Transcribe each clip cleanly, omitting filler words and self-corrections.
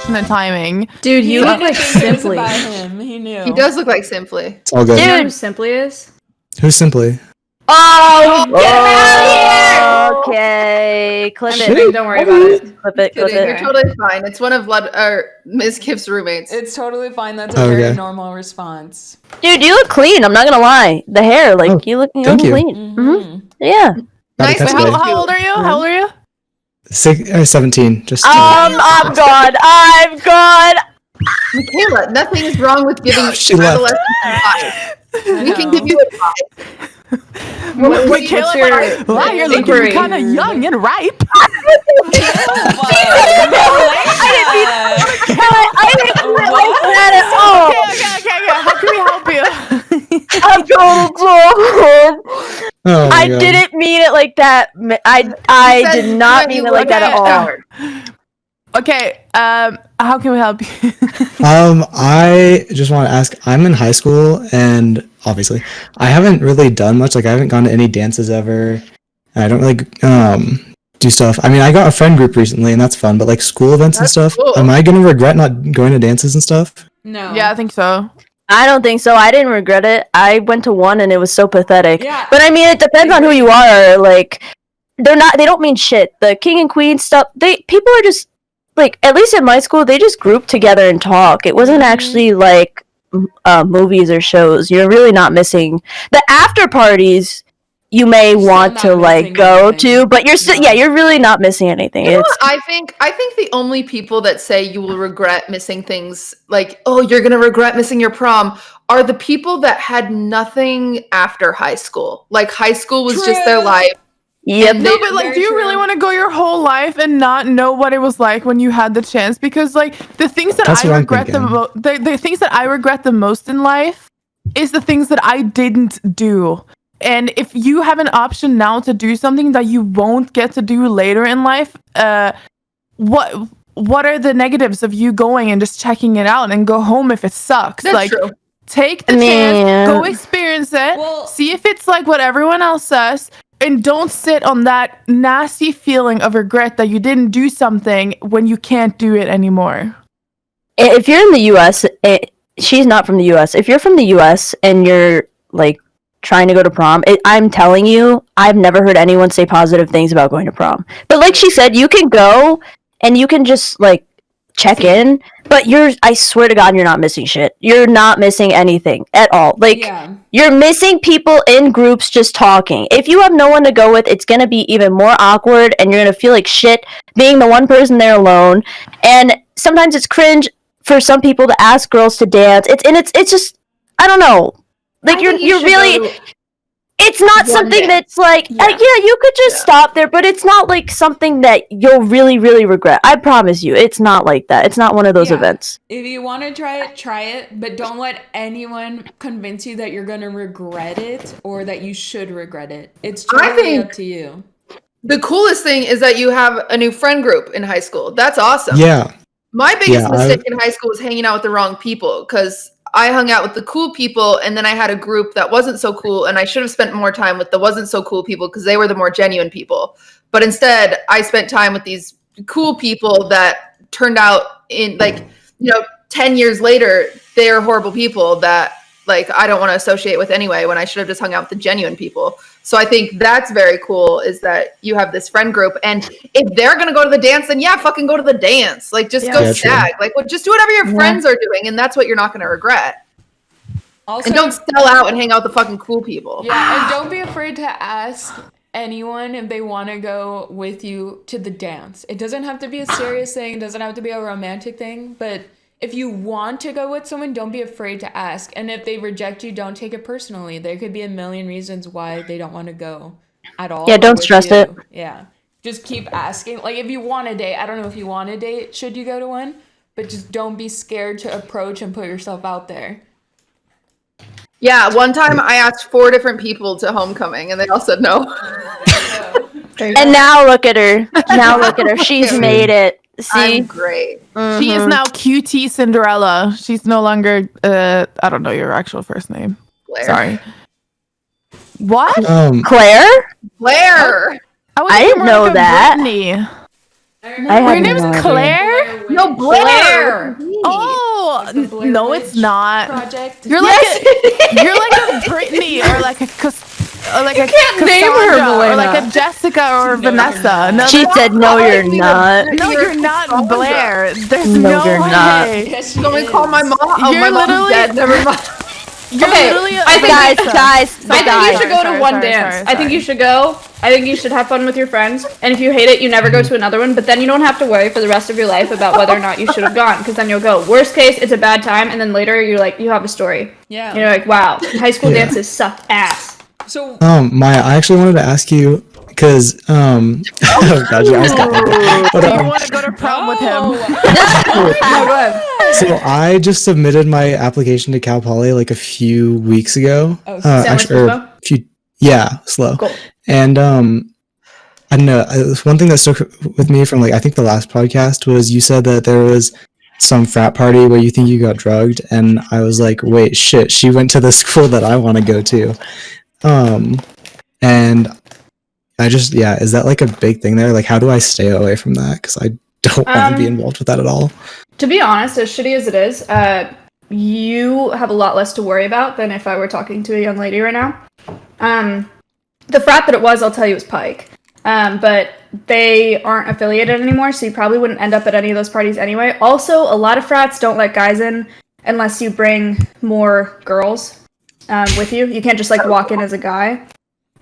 unfortunate timing. Dude, you look like Simply. Simply. He knew. He does look like Simply. It's all good. Do you know who Simply is? Who's Simply? Oh, Get him out of here! okay. Clip I'm it. kidding, Don't worry about it. Clip it. Clip Kidding, it. you're totally fine. It's one of Ms. Kif's roommates. It's totally fine. That's a very normal response. Dude, you look clean. I'm not gonna lie. The hair, like you look thank you. clean. Mm-hmm. Yeah. Nice. That's Wait, good. how old are you? How old are you? 17. Just I'm gone. I'm gone. Macailya, nothing's wrong with giving She left. adolescents advice. We can give you advice. Macailya, wow, you're looking kind of young and ripe. I didn't realize that at all. Okay. How can we help you? I'm going to Oh my I God. didn't mean it like that. I did not mean it like that at all. Okay, how can we help you? I just want to ask, I'm in high school and obviously I haven't really done much. Like I haven't gone to any dances ever. And I don't really do stuff. I mean, I got a friend group recently and that's fun, but like school events and stuff, cool. am I going to regret not going to dances and stuff? No. Yeah, I think so. I don't think so. I didn't regret it. I went to one and it was so pathetic. Yeah. But I mean, it depends on who you are. Like, they don't mean shit. The king and queen stuff, people are just, like, at least in my school, they just group together and talk. It wasn't actually like movies or shows. You're really not missing the after parties. You may want to like go to, but you're still you're really not missing anything. You know what I think the only people that say you will regret missing things, like, oh, you're gonna regret missing your prom, are the people that had nothing after high school. Like high school was just their life. Yep. No, but like, do you really want to go your whole life and not know what it was like when you had the chance? Because like the things that That's what I I'm regret the things that I regret the most in life is the things that I didn't do. And if you have an option now to do something that you won't get to do later in life, what are the negatives of you going and just checking it out and go home if it sucks? That's like, true. take the chance, go experience it, see if it's like what everyone else says. And don't sit on that nasty feeling of regret that you didn't do something when you can't do it anymore. If you're in the U.S., she's not from the U.S. If you're from the U.S. and you're like trying to go to prom, I'm telling you, I've never heard anyone say positive things about going to prom. But like she said, you can go and you can just like check in, but I swear to God, you're not missing shit. You're not missing anything at all. Like, you're missing people in groups just talking. If you have no one to go with, it's going to be even more awkward, and you're going to feel like shit being the one person there alone. And sometimes it's cringe for some people to ask girls to dance. It's just, I don't know. Like, you're really... It's not something that's like, you could just stop there, but it's not like something that you'll really, really regret. I promise you, it's not like that. It's not one of those events. If you want to try it, but don't let anyone convince you that you're going to regret it or that you should regret it. It's totally up to you. The coolest thing is that you have a new friend group in high school. That's awesome. Yeah. My biggest mistake in high school was hanging out with the wrong people, because I hung out with the cool people, and then I had a group that wasn't so cool, and I should have spent more time with the wasn't so cool people because they were the more genuine people. But instead, I spent time with these cool people that turned out in 10 years later, they're horrible people that like I don't want to associate with anyway, when I should have just hung out with the genuine people. So I think that's very cool, is that you have this friend group, and if they're going to go to the dance, then fucking go to the dance. Like, just go stag. Like, just do whatever your friends are doing, and that's what you're not going to regret. Also, and don't sell out and hang out with the fucking cool people. Yeah, and don't be afraid to ask anyone if they want to go with you to the dance. It doesn't have to be a serious thing. It doesn't have to be a romantic thing, but if you want to go with someone, don't be afraid to ask. And if they reject you, don't take it personally. There could be a million reasons why they don't want to go at all. Yeah, don't stress it. Yeah. Just keep asking. Like, if you want a date, I don't know if you want a date, should you go to one? But just don't be scared to approach and put yourself out there. Yeah, one time I asked 4 different people to homecoming, and they all said no. And now look at her. She's made it. See? I'm great. Mm-hmm. She is now QTCinderella. She's no longer, I don't know your actual first name. Claire. Sorry. What? Claire? Claire! I didn't know that. Brittany. I Your name's Claire? No, Blair. Oh, Like the Blair no, Witch it's not. Project. You're like you're like a Brittany or like a You can't name her, Cassandra or Malena. like a Jessica or No, Vanessa. you're No, not. She that's said, "No, you're not." no, you're not Blair. There's No, no you're way. not. Yes, she Someone is. call my mom. Oh, You're my mom's literally- dead. Never mind. You're Okay, literally a I think- Guys, I think you should go Sorry, to one sorry, dance. sorry, I think you sorry. should go. I think you should have fun with your friends. And if you hate it, you never go to another one. But then you don't have to worry for the rest of your life about whether or not you should have gone. Because then you'll go. Worst case, it's a bad time. And then later, you're like, you have a story. Yeah. You're like, wow, high school Yeah. dances suck ass. So Maya, I actually wanted to ask you because oh god, you guys got me. But, Do you want to go to prom with him? Oh, go ahead. so I just submitted my application to Cal Poly like a few weeks ago. Oh, Actually, or Slow? a few, yeah, slow. Cool. And I don't know. One thing that stuck with me from like I think the last podcast was you said that there was some frat party where you think you got drugged, and I was like, wait, shit, she went to the school that I want to go to. And I just is that like a big thing there? Like, how do I stay away from that? Because I don't want to be involved with that at all. To be honest, as shitty as it is, you have a lot less to worry about than if I were talking to a young lady right now. The frat that it was, I'll tell you, was Pike. But they aren't affiliated anymore, so you probably wouldn't end up at any of those parties anyway. Also, a lot of frats don't let guys in unless you bring more girls with you. You can't just like walk in as a guy.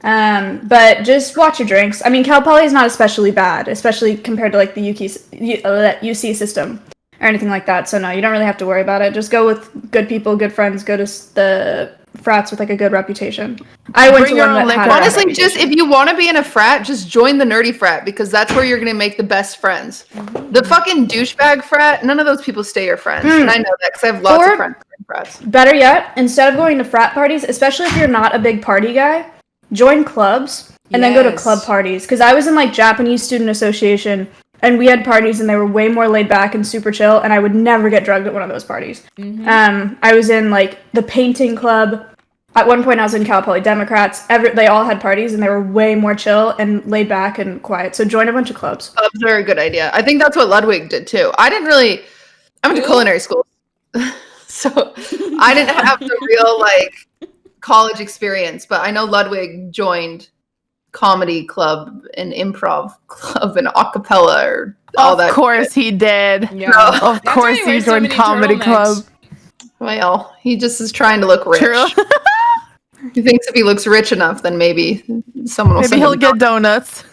But just watch your drinks. I mean, Cal Poly is not especially bad, especially compared to like the UC system or anything like that. So no, you don't really have to worry about it. Just go with good people, good friends. Go to the frats with like a good reputation. I went Bring to one your own that liquor. had a Honestly, reputation. just if you want to be in a frat, just join the nerdy frat because that's where you're gonna make the best friends. The fucking douchebag frat, none of those people stay your friends, and I know that because I have lots Or- of friends in frats. Better yet, instead of going to frat parties, especially if you're not a big party guy, join clubs and then go to Yes. club parties. Because I was in like Japanese Student Association and we had parties and they were way more laid back and super chill, and I would never get drugged at one of those parties. I was in like the painting club. At one point I was in Cal Poly Democrats. They all had parties and they were way more chill and laid back and quiet. So join a bunch of clubs. Clubs are a good idea. I think that's what Ludwig did too. I went to culinary school, so I didn't have the real like college experience, but I know Ludwig joined comedy club and improv club and acapella or all that. Of course he did. yeah. Of That's why course he he wears so joined many comedy turtlenecks. club. Well, he just is trying to look rich. True. He thinks if he looks rich enough, then maybe someone will Maybe send he'll him get donuts.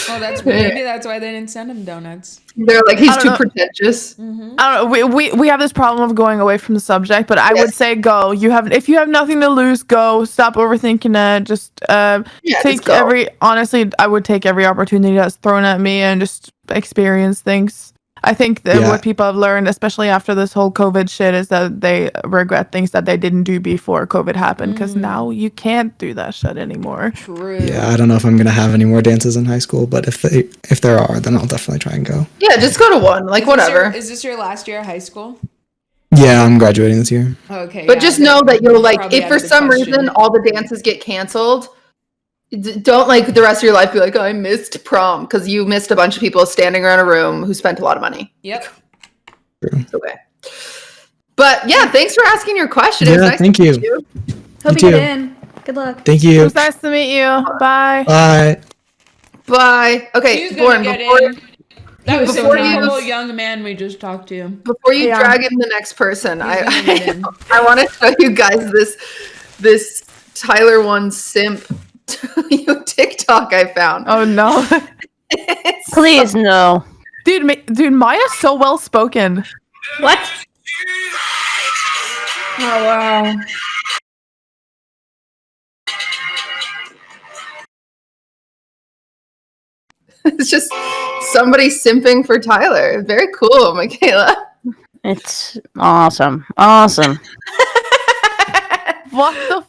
Oh, maybe that's why they didn't send him donuts. They're like, he's I don't too know. pretentious. I don't know. We have this problem of going away from the subject, but I would say go. If you have nothing to lose, go. Stop overthinking it. Just take just go. honestly, I would take every opportunity that's thrown at me and just experience things. I think that Yeah. what people have learned, especially after this whole COVID shit, is that they regret things that they didn't do before COVID happened, because now you can't do that shit anymore. True. Yeah, I don't know if I'm gonna have any more dances in high school, but if there are, then I'll definitely try and go. Yeah, just go to one. Like, whatever. Is this your last year of high school? Yeah, I'm graduating this year. Okay. But yeah, just then know that you'll like, probably if out for of the some question. reason all the dances get canceled, don't like the rest of your life be like, oh, I missed prom, because you missed a bunch of people standing around a room who spent a lot of money. Yep. It's okay. But yeah, thanks for asking your question. It was Yeah, nice thank to you. meet you. Hope You you too. get in. Good luck. Thank It you. was nice to meet you. Bye. Bye. Bye. Okay, Who's Lauren, gonna get before, in? That was some before you- normal young man we just talked to. before you Yeah. drag in the next person, Who's gonna get in? I want to show you guys this Tyler One simp TikTok I found. Oh no, It's Please no. dude, Maya's so well spoken. What? Oh wow. It's just somebody simping for Tyler. Very cool, Michaela. It's awesome. Awesome. What the